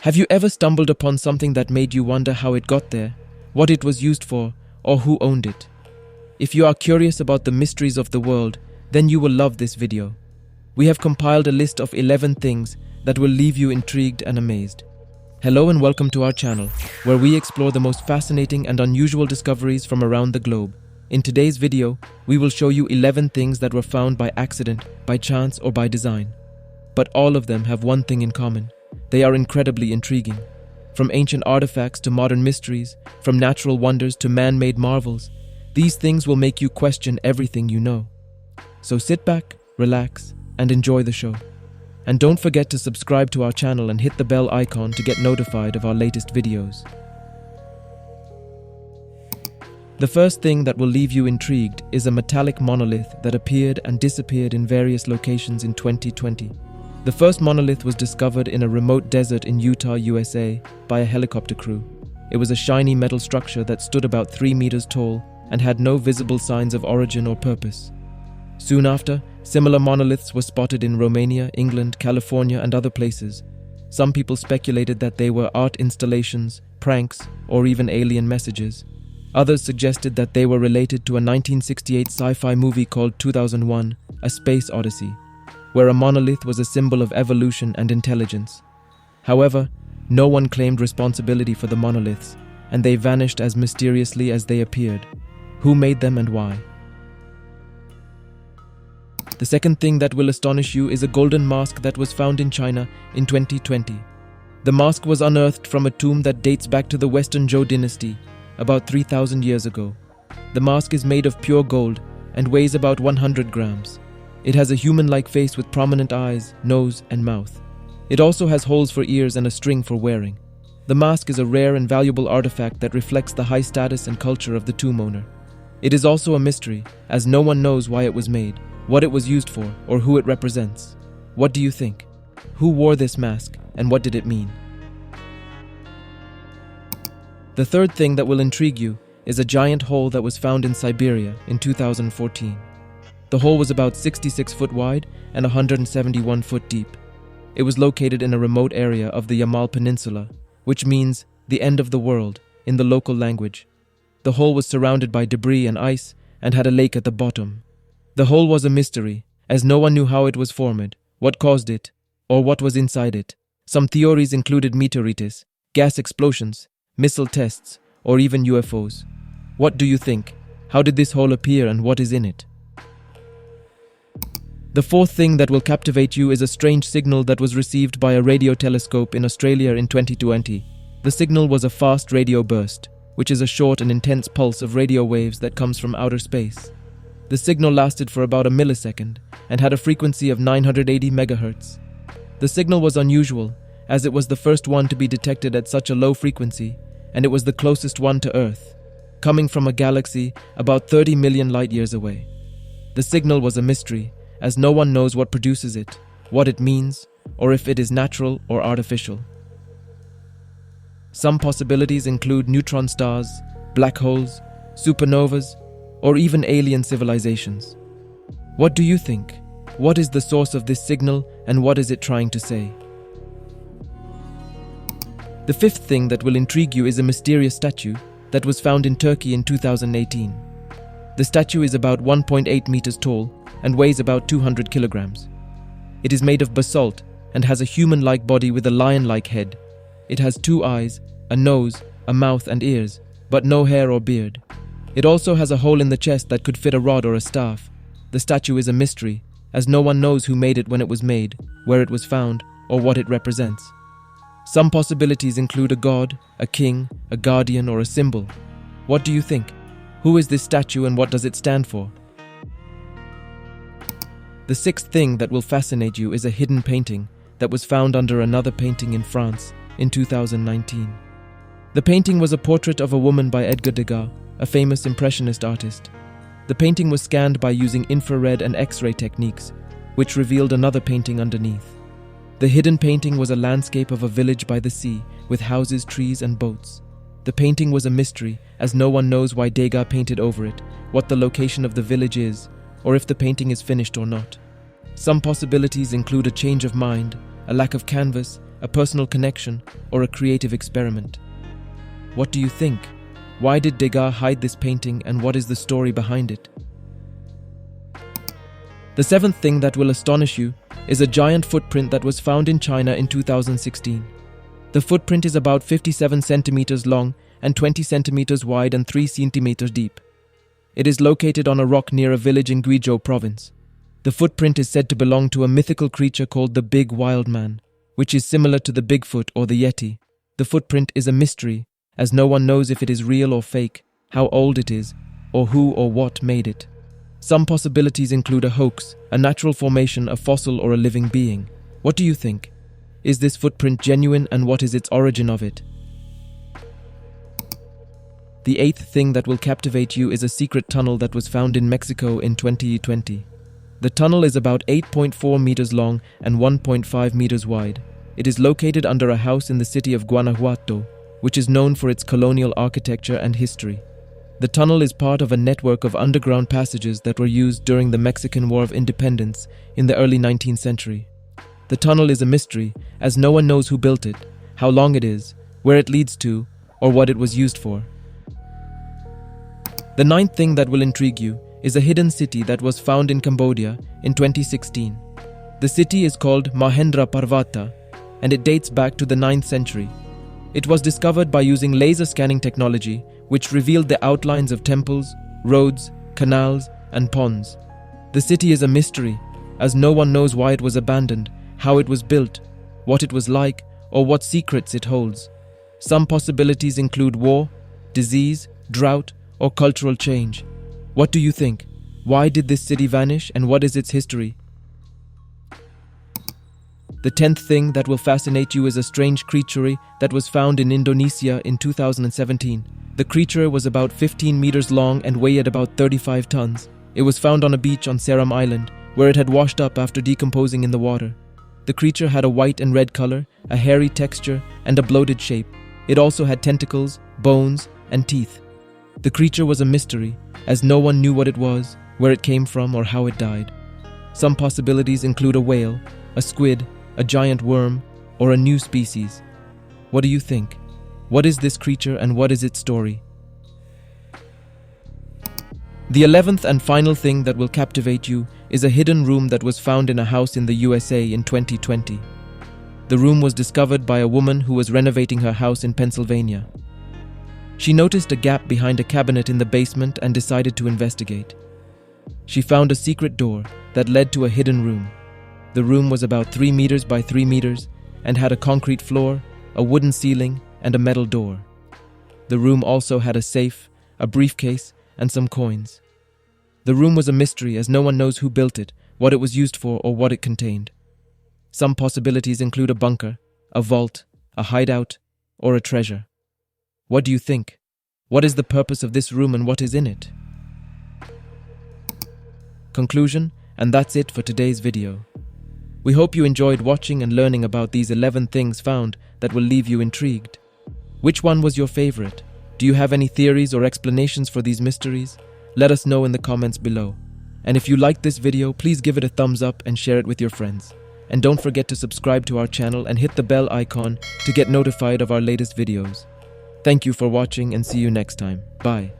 Have you ever stumbled upon something that made you wonder how it got there, what it was used for, or who owned it? If you are curious about the mysteries of the world, then you will love this video. We have compiled a list of 11 things that will leave you intrigued and amazed. Hello and welcome to our channel, where we explore the most fascinating and unusual discoveries from around the globe. In today's video, we will show you 11 things that were found by accident, by chance, or by design. But all of them have one thing in common. They are incredibly intriguing. From ancient artifacts to modern mysteries, from natural wonders to man-made marvels, these things will make you question everything you know. So sit back, relax, and enjoy the show. And don't forget to subscribe to our channel and hit the bell icon to get notified of our latest videos. The first thing that will leave you intrigued is a metallic monolith that appeared and disappeared in various locations in 2020. The first monolith was discovered in a remote desert in Utah, USA, by a helicopter crew. It was a shiny metal structure that stood about 3 meters tall and had no visible signs of origin or purpose. Soon after, similar monoliths were spotted in Romania, England, California, and other places. Some people speculated that they were art installations, pranks, or even alien messages. Others suggested that they were related to a 1968 sci-fi movie called 2001: A Space Odyssey, where a monolith was a symbol of evolution and intelligence. However, no one claimed responsibility for the monoliths, and they vanished as mysteriously as they appeared. Who made them and why? The second thing that will astonish you is a golden mask that was found in China in 2020. The mask was unearthed from a tomb that dates back to the Western Zhou dynasty, about 3,000 years ago. The mask is made of pure gold and weighs about 100 grams. It has a human-like face with prominent eyes, nose, and mouth. It also has holes for ears and a string for wearing. The mask is a rare and valuable artifact that reflects the high status and culture of the tomb owner. It is also a mystery, as no one knows why it was made, what it was used for, or who it represents. What do you think? Who wore this mask, and what did it mean? The third thing that will intrigue you is a giant hole that was found in Siberia in 2014. The hole was about 66 foot wide and 171 foot deep. It was located in a remote area of the Yamal Peninsula, which means the end of the world in the local language. The hole was surrounded by debris and ice and had a lake at the bottom. The hole was a mystery, as no one knew how it was formed, what caused it, or what was inside it. Some theories included meteorites, gas explosions, missile tests, or even UFOs. What do you think? How did this hole appear and what is in it? The fourth thing that will captivate you is a strange signal that was received by a radio telescope in Australia in 2020. The signal was a fast radio burst, which is a short and intense pulse of radio waves that comes from outer space. The signal lasted for about a millisecond and had a frequency of 980 megahertz. The signal was unusual, as it was the first one to be detected at such a low frequency, and it was the closest one to Earth, coming from a galaxy about 30 million light-years away. The signal was a mystery, as no one knows what produces it, what it means, or if it is natural or artificial. Some possibilities include neutron stars, black holes, supernovas, or even alien civilizations. What do you think? What is the source of this signal and what is it trying to say? The fifth thing that will intrigue you is a mysterious statue that was found in Turkey in 2018. The statue is about 1.8 meters tall and weighs about 200 kilograms. It is made of basalt and has a human-like body with a lion-like head. It has 2 eyes, a nose, a mouth and ears, but no hair or beard. It also has a hole in the chest that could fit a rod or a staff. The statue is a mystery, as no one knows who made it when it was made, where it was found, or what it represents. Some possibilities include a god, a king, a guardian, or a symbol. What do you think? Who is this statue and what does it stand for? The sixth thing that will fascinate you is a hidden painting that was found under another painting in France in 2019. The painting was a portrait of a woman by Edgar Degas, a famous impressionist artist. The painting was scanned by using infrared and X-ray techniques, which revealed another painting underneath. The hidden painting was a landscape of a village by the sea, with houses, trees, and boats. The painting was a mystery, as no one knows why Degas painted over it, what the location of the village is, or if the painting is finished or not. Some possibilities include a change of mind, a lack of canvas, a personal connection, or a creative experiment? What do you think? Why did Degas hide this painting, and what is the story behind it? The seventh thing that will astonish you is a giant footprint that was found in China in 2016. The footprint is about 57 centimeters long and 20 centimeters wide and 3 centimeters deep. It is located on a rock near a village in Guizhou province. The footprint is said to belong to a mythical creature called the Big Wild Man, which is similar to the Bigfoot or the Yeti. The footprint is a mystery, as no one knows if it is real or fake, how old it is, or who or what made it. Some possibilities include a hoax, a natural formation, a fossil, or a living being. What do you think? Is this footprint genuine, and what is its origin of it? The eighth thing that will captivate you is a secret tunnel that was found in Mexico in 2020. The tunnel is about 8.4 meters long and 1.5 meters wide. It is located under a house in the city of Guanajuato, which is known for its colonial architecture and history. The tunnel is part of a network of underground passages that were used during the Mexican War of Independence in the early 19th century. The tunnel is a mystery, as no one knows who built it, how long it is, where it leads to, or what it was used for. The ninth thing that will intrigue you is a hidden city that was found in Cambodia in 2016. The city is called Mahendra Parvata, and it dates back to the 9th century. It was discovered by using laser scanning technology, which revealed the outlines of temples, roads, canals, and ponds. The city is a mystery, as no one knows why it was abandoned, how it was built, what it was like, or what secrets it holds. Some possibilities include war, disease, drought, or cultural change. What do you think? Why did this city vanish, and what is its history? The 10th thing that will fascinate you is a strange creature that was found in Indonesia in 2017. The creature was about 15 meters long and weighed about 35 tons. It was found on a beach on Seram Island, where it had washed up after decomposing in the water. The creature had a white and red color, a hairy texture, and a bloated shape. It also had tentacles, bones, and teeth. The creature was a mystery, as no one knew what it was, where it came from, or how it died. Some possibilities include a whale, a squid, a giant worm, or a new species. What do you think? What is this creature, and what is its story? The 11th and final thing that will captivate you is a hidden room that was found in a house in the USA in 2020. The room was discovered by a woman who was renovating her house in Pennsylvania. She noticed a gap behind a cabinet in the basement and decided to investigate. She found a secret door that led to a hidden room. The room was about 3 meters by 3 meters and had a concrete floor, a wooden ceiling, and a metal door. The room also had a safe, a briefcase, and some coins. The room was a mystery, as no one knows who built it, what it was used for, or what it contained. Some possibilities include a bunker, a vault, a hideout, or a treasure. What do you think? What is the purpose of this room, and what is in it? Conclusion, and that's it for today's video. We hope you enjoyed watching and learning about these 11 things found that will leave you intrigued. Which one was your favorite? Do you have any theories or explanations for these mysteries? Let us know in the comments below. And if you liked this video, please give it a thumbs up and share it with your friends. And don't forget to subscribe to our channel and hit the bell icon to get notified of our latest videos. Thank you for watching, and see you next time. Bye.